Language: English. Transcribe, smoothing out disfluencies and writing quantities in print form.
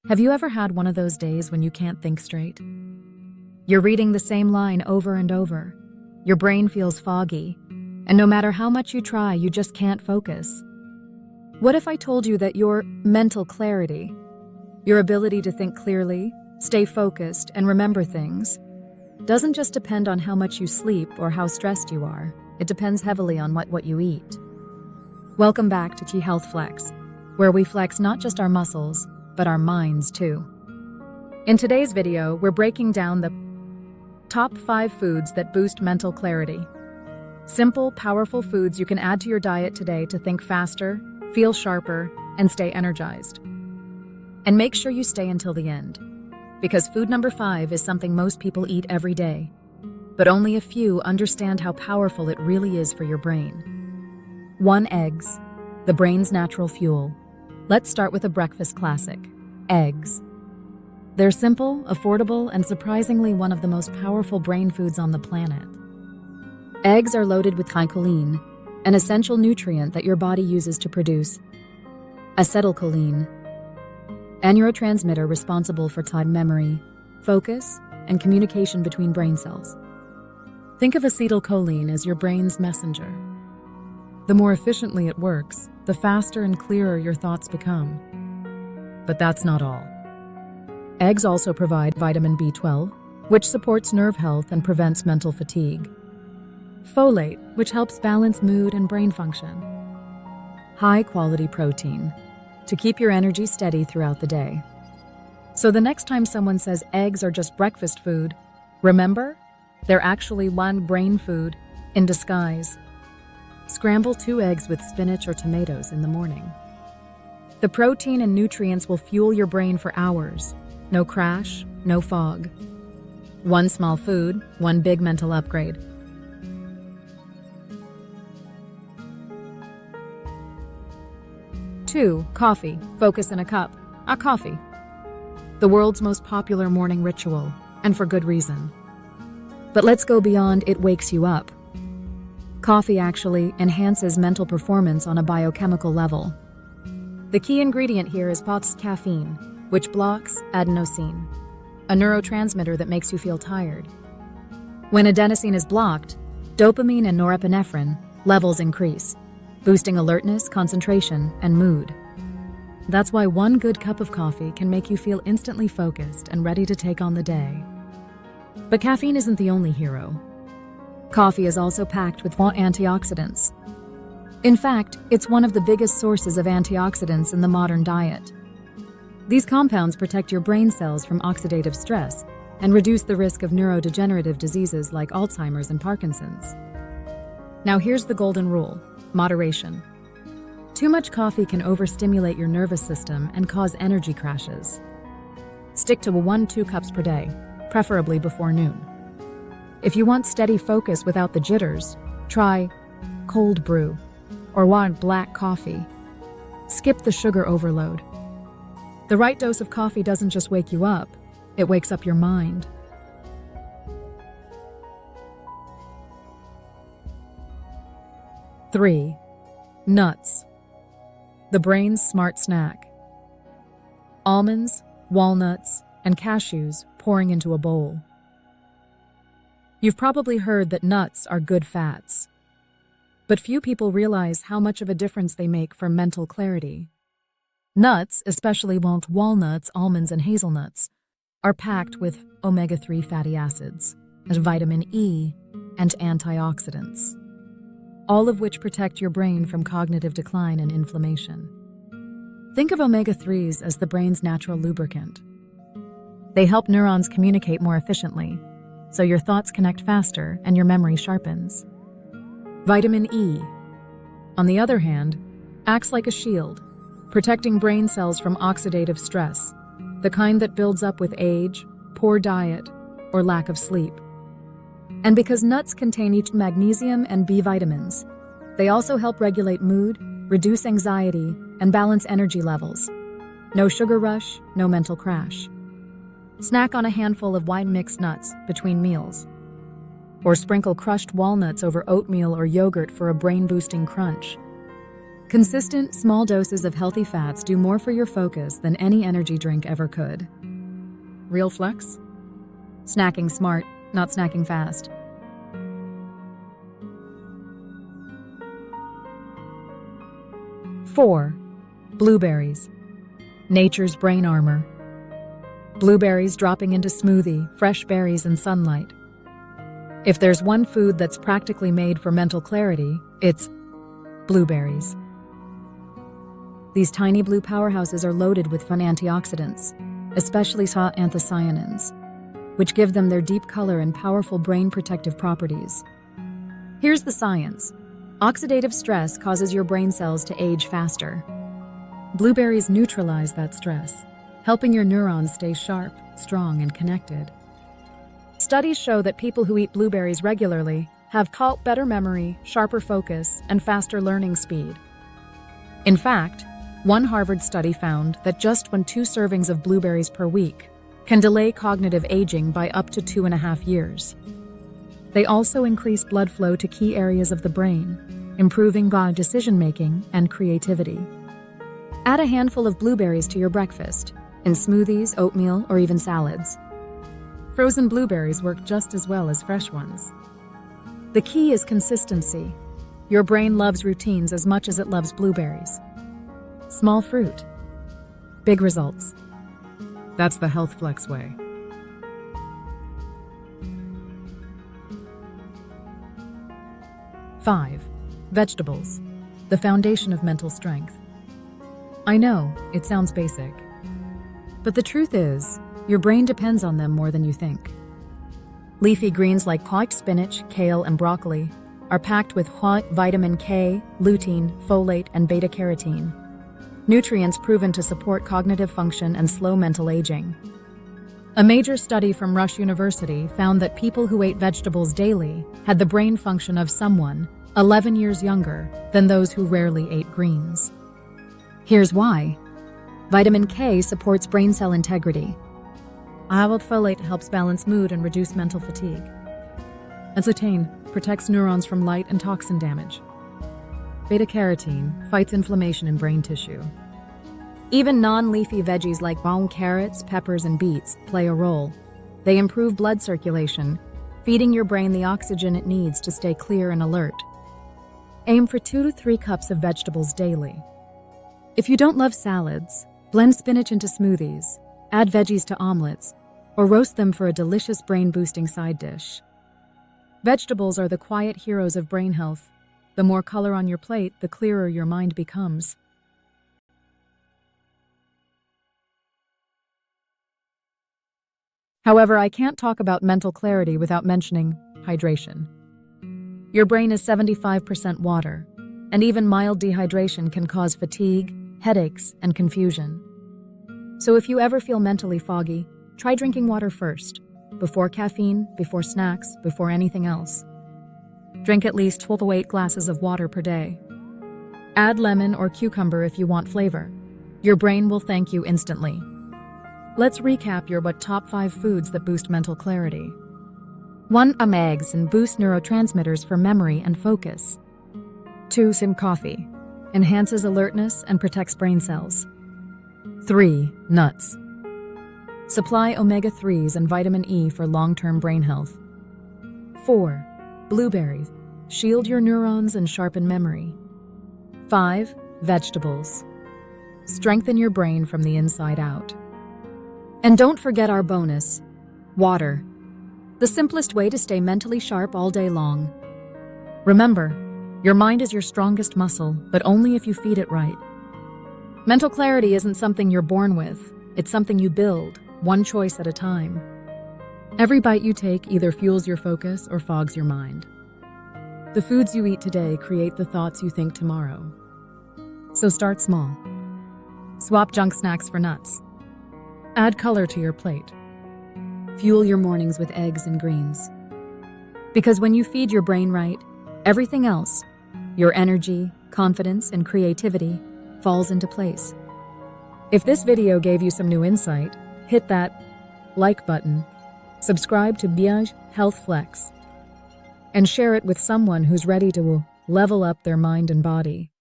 Have you ever had one of those days when you can't think straight? You're reading the same line over and over. Your brain feels foggy, and no matter how much you try, you just can't focus. What if I told you that your mental clarity, your ability to think clearly, stay focused, and remember things, doesn't just depend on how much you sleep or how stressed you are. It depends heavily on what you eat. Welcome back to Key Health Flex, where we flex not just our muscles, but our minds too. In today's video, we're breaking down the top 5 foods that boost mental clarity. Simple, powerful foods you can add to your diet today to think faster, feel sharper, and stay energized. And make sure you stay until the end, because food number 5 is something most people eat every day, but only a few understand how powerful it really is for your brain. 1. Eggs, the brain's natural fuel. Let's start with a breakfast classic, eggs. They're simple, affordable, and surprisingly one of the most powerful brain foods on the planet. Eggs are loaded with choline, an essential nutrient that your body uses to produce acetylcholine, a neurotransmitter responsible for time memory, focus, and communication between brain cells. Think of acetylcholine as your brain's messenger. The more efficiently it works, the faster and clearer your thoughts become. But that's not all. Eggs also provide vitamin B12, which supports nerve health and prevents mental fatigue. Folate, which helps balance mood and brain function. High-quality protein, to keep your energy steady throughout the day. So the next time someone says eggs are just breakfast food, remember, they're actually one brain food in disguise. Scramble 2 eggs with spinach or tomatoes in the morning. The protein and nutrients will fuel your brain for hours. No crash, no fog. One small food, one big mental upgrade. 2. Coffee. Focus in a cup. A coffee. The world's most popular morning ritual, and for good reason. But let's go beyond it wakes you up. Coffee actually enhances mental performance on a biochemical level. The key ingredient here is caffeine, which blocks adenosine, a neurotransmitter that makes you feel tired. When adenosine is blocked, dopamine and norepinephrine levels increase, boosting alertness, concentration, and mood. That's why one good cup of coffee can make you feel instantly focused and ready to take on the day. But caffeine isn't the only hero. Coffee is also packed with antioxidants. In fact, it's one of the biggest sources of antioxidants in the modern diet. These compounds protect your brain cells from oxidative stress and reduce the risk of neurodegenerative diseases like Alzheimer's and Parkinson's. Now here's the golden rule: moderation. Too much coffee can overstimulate your nervous system and cause energy crashes. Stick to 1-2 cups per day, preferably before noon. If you want steady focus without the jitters, try cold brew or want black coffee. Skip the sugar overload. The right dose of coffee doesn't just wake you up, it wakes up your mind. Three. Nuts. The brain's smart snack. Almonds, walnuts, and cashews pouring into a bowl. You've probably heard that nuts are good fats. But few people realize how much of a difference they make for mental clarity. Nuts, especially walnuts, almonds, and hazelnuts, are packed with omega-3 fatty acids, and vitamin E, and antioxidants, all of which protect your brain from cognitive decline and inflammation. Think of omega-3s as the brain's natural lubricant. They help neurons communicate more efficiently, so your thoughts connect faster and your memory sharpens. Vitamin E, on the other hand, acts like a shield, protecting brain cells from oxidative stress, the kind that builds up with age, poor diet, or lack of sleep. And because nuts contain each magnesium and B vitamins, they also help regulate mood, reduce anxiety, and balance energy levels. No sugar rush, no mental crash. Snack on a handful of wine-mixed nuts between meals. Or sprinkle crushed walnuts over oatmeal or yogurt for a brain-boosting crunch. Consistent, small doses of healthy fats do more for your focus than any energy drink ever could. Real flex? Snacking smart, not snacking fast. 4. Blueberries. Nature's brain armor. Blueberries dropping into smoothie, fresh berries, and sunlight. If there's one food that's practically made for mental clarity, it's blueberries. These tiny blue powerhouses are loaded with fun antioxidants, especially anthocyanins, which give them their deep color and powerful brain protective properties. Here's the science. Oxidative stress causes your brain cells to age faster. Blueberries neutralize that stress, helping your neurons stay sharp, strong, and connected. Studies show that people who eat blueberries regularly have better memory, sharper focus, and faster learning speed. In fact, one Harvard study found that just 2 servings of blueberries per week can delay cognitive aging by up to 2.5 years. They also increase blood flow to key areas of the brain, improving decision-making and creativity. Add a handful of blueberries to your breakfast, in smoothies, oatmeal, or even salads. Frozen blueberries work just as well as fresh ones. The key is consistency. Your brain loves routines as much as it loves blueberries. Small fruit, big results. That's the Health Flex way. 5. Vegetables, the foundation of mental strength. I know, it sounds basic. But the truth is, your brain depends on them more than you think. Leafy greens like spinach, kale, and broccoli are packed with vitamin K, lutein, folate, and beta-carotene, nutrients proven to support cognitive function and slow mental aging. A major study from Rush University found that people who ate vegetables daily had the brain function of someone 11 years younger than those who rarely ate greens. Here's why. Vitamin K supports brain cell integrity. Folate helps balance mood and reduce mental fatigue. And lutein protects neurons from light and toxin damage. Beta-carotene fights inflammation in brain tissue. Even non-leafy veggies like carrots, peppers, and beets play a role. They improve blood circulation, feeding your brain the oxygen it needs to stay clear and alert. Aim for 2 to 3 cups of vegetables daily. If you don't love salads, blend spinach into smoothies, add veggies to omelets, or roast them for a delicious brain-boosting side dish. Vegetables are the quiet heroes of brain health. The more color on your plate, the clearer your mind becomes. However, I can't talk about mental clarity without mentioning hydration. Your brain is 75% water, and even mild dehydration can cause fatigue, headaches, and confusion. So if you ever feel mentally foggy, try drinking water first, before caffeine, before snacks, before anything else. Drink at least 12 to 8 glasses of water per day. Add lemon or cucumber if you want flavor. Your brain will thank you instantly. Let's recap your top 5 foods that boost mental clarity. 1. Eggs and boost neurotransmitters for memory and focus. 2. Coffee enhances alertness and protects brain cells. 3. Nuts supply omega-3s and vitamin E for long-term brain health. 4. Blueberries shield your neurons and sharpen memory. 5. Vegetables strengthen your brain from the inside out. And don't forget our bonus, water, the simplest way to stay mentally sharp all day long. Remember, your mind is your strongest muscle, but only if you feed it right. Mental clarity isn't something you're born with, it's something you build, one choice at a time. Every bite you take either fuels your focus or fogs your mind. The foods you eat today create the thoughts you think tomorrow. So start small. Swap junk snacks for nuts. Add color to your plate. Fuel your mornings with eggs and greens. Because when you feed your brain right, everything else, your energy, confidence, and creativity, falls into place. If this video gave you some new insight, hit that like button, subscribe to Biage Health Flex, and share it with someone who's ready to level up their mind and body.